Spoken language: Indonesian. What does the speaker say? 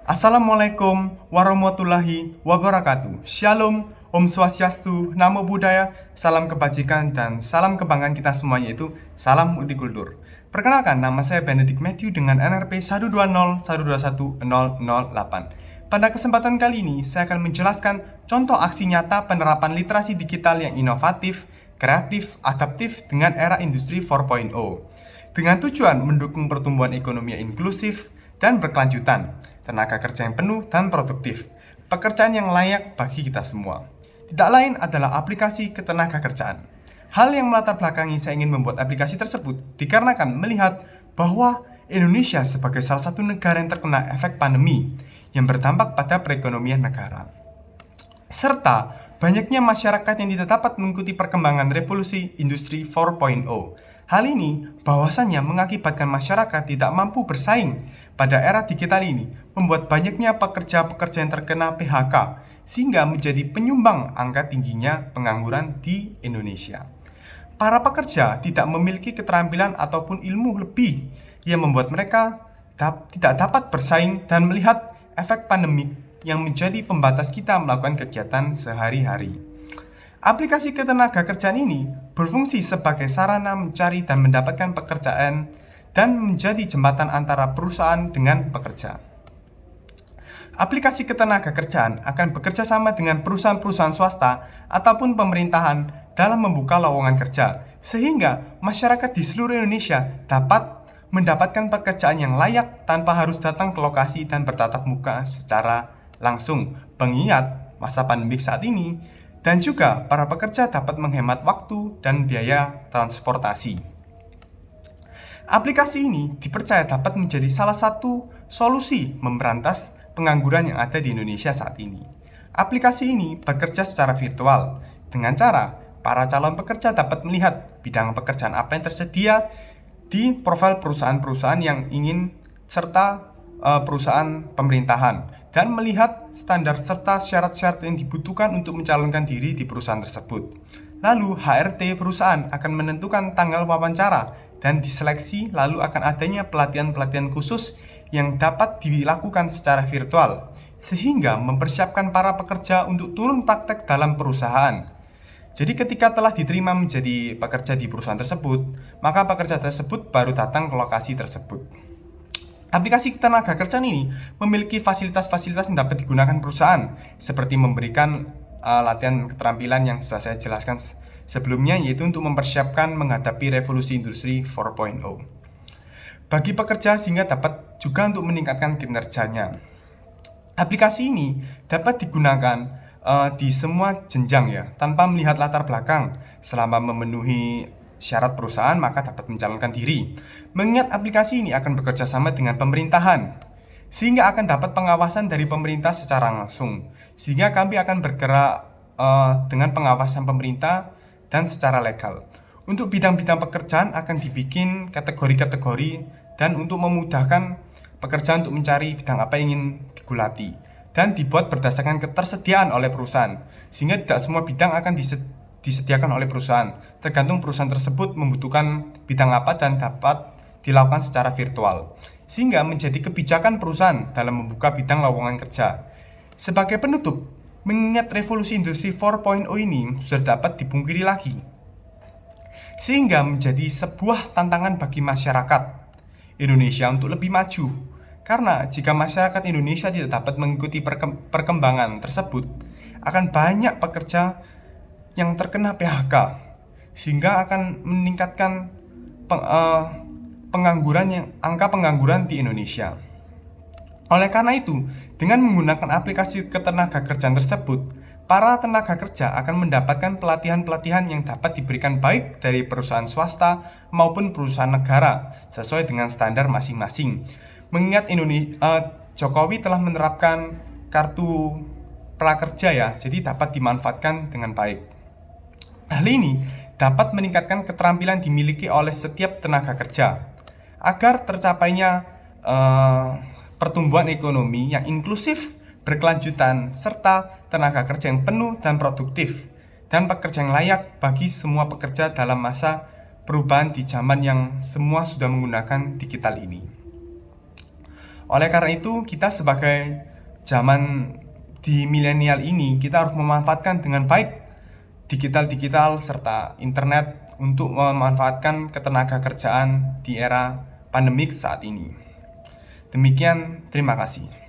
Assalamualaikum warahmatullahi wabarakatuh. Shalom, Om Swastiastu, Namo Buddhaya, salam kebajikan dan salam kebanggaan kita semuanya, yaitu salam multikultur. Perkenalkan, nama saya Benedict Matthew dengan NRP 120121008. Pada kesempatan kali ini, saya akan menjelaskan contoh aksi nyata penerapan literasi digital yang inovatif, kreatif, adaptif dengan era industri 4.0 dengan tujuan mendukung pertumbuhan ekonomi yang inklusif dan berkelanjutan, tenaga kerja yang penuh dan produktif, pekerjaan yang layak bagi kita semua. Tidak lain adalah aplikasi ketenagakerjaan. Hal yang melatar belakangi saya ingin membuat aplikasi tersebut dikarenakan melihat bahwa Indonesia sebagai salah satu negara yang terkena efek pandemi yang berdampak pada perekonomian negara, serta banyaknya masyarakat yang tidak dapat mengikuti perkembangan revolusi industri 4.0. Hal ini bahwasannya mengakibatkan masyarakat tidak mampu bersaing pada era digital ini, membuat banyaknya pekerja-pekerja yang terkena PHK, sehingga menjadi penyumbang angka tingginya pengangguran di Indonesia. Para pekerja tidak memiliki keterampilan ataupun ilmu lebih yang membuat mereka tidak dapat bersaing dan melihat efek pandemi yang menjadi pembatas kita melakukan kegiatan sehari-hari. Aplikasi ketenagakerjaan ini berfungsi sebagai sarana mencari dan mendapatkan pekerjaan dan menjadi jembatan antara perusahaan dengan pekerja. Aplikasi ketenagakerjaan akan bekerja sama dengan perusahaan-perusahaan swasta ataupun pemerintahan dalam membuka lowongan kerja, sehingga masyarakat di seluruh Indonesia dapat mendapatkan pekerjaan yang layak tanpa harus datang ke lokasi dan bertatap muka secara langsung, mengingat masa pandemik saat ini, dan juga para pekerja dapat menghemat waktu dan biaya transportasi. Aplikasi ini dipercaya dapat menjadi salah satu solusi memberantas pengangguran yang ada di Indonesia saat ini. Aplikasi ini bekerja secara virtual dengan cara para calon pekerja dapat melihat bidang pekerjaan apa yang tersedia di profil perusahaan-perusahaan yang ingin serta perusahaan pemerintahan dan melihat standar serta syarat-syarat yang dibutuhkan untuk mencalonkan diri di perusahaan tersebut. Lalu HRD perusahaan akan menentukan tanggal wawancara dan diseleksi, lalu akan adanya pelatihan-pelatihan khusus yang dapat dilakukan secara virtual, sehingga mempersiapkan para pekerja untuk turun praktek dalam perusahaan. Jadi ketika telah diterima menjadi pekerja di perusahaan tersebut, maka pekerja tersebut baru datang ke lokasi tersebut. Aplikasi ketenagakerjaan ini memiliki fasilitas-fasilitas yang dapat digunakan perusahaan, seperti memberikan latihan keterampilan yang sudah saya jelaskan sebelumnya, yaitu untuk mempersiapkan menghadapi revolusi industri 4.0 bagi pekerja, sehingga dapat juga untuk meningkatkan kinerjanya. Aplikasi ini dapat digunakan di semua jenjang ya, tanpa melihat latar belakang. Selama memenuhi syarat perusahaan, maka dapat mencalonkan diri. Mengingat aplikasi ini akan bekerja sama dengan pemerintahan, sehingga akan dapat pengawasan dari pemerintah secara langsung, sehingga kami akan bergerak dengan pengawasan pemerintah dan secara legal. Untuk bidang-bidang pekerjaan akan dibikin kategori-kategori dan untuk memudahkan pekerjaan untuk mencari bidang apa yang ingin digulati, dan dibuat berdasarkan ketersediaan oleh perusahaan, sehingga tidak semua bidang akan disediakan oleh perusahaan. Tergantung perusahaan tersebut membutuhkan bidang apa dan dapat dilakukan secara virtual, sehingga menjadi kebijakan perusahaan dalam membuka bidang lowongan kerja. Sebagai penutup, mengingat revolusi industri 4.0 ini sudah dapat dipungkiri lagi, sehingga menjadi sebuah tantangan bagi masyarakat Indonesia untuk lebih maju. Karena jika masyarakat Indonesia tidak dapat mengikuti perkembangan tersebut, akan banyak pekerja yang terkena PHK, sehingga akan meningkatkan angka pengangguran di Indonesia. Oleh karena itu, dengan menggunakan aplikasi ketenagakerjaan tersebut, para tenaga kerja akan mendapatkan pelatihan-pelatihan yang dapat diberikan baik dari perusahaan swasta maupun perusahaan negara sesuai dengan standar masing-masing. Mengingat Jokowi telah menerapkan kartu prakerja ya, jadi dapat dimanfaatkan dengan baik. Hal ini dapat meningkatkan keterampilan dimiliki oleh setiap tenaga kerja agar tercapainya pertumbuhan ekonomi yang inklusif, berkelanjutan, serta tenaga kerja yang penuh dan produktif, dan pekerja yang layak bagi semua pekerja dalam masa perubahan di zaman yang semua sudah menggunakan digital ini. Oleh karena itu, kita sebagai zaman di milenial ini, kita harus memanfaatkan dengan baik digital serta internet untuk memanfaatkan ketenaga kerjaan di era pandemik saat ini. Demikian, terima kasih.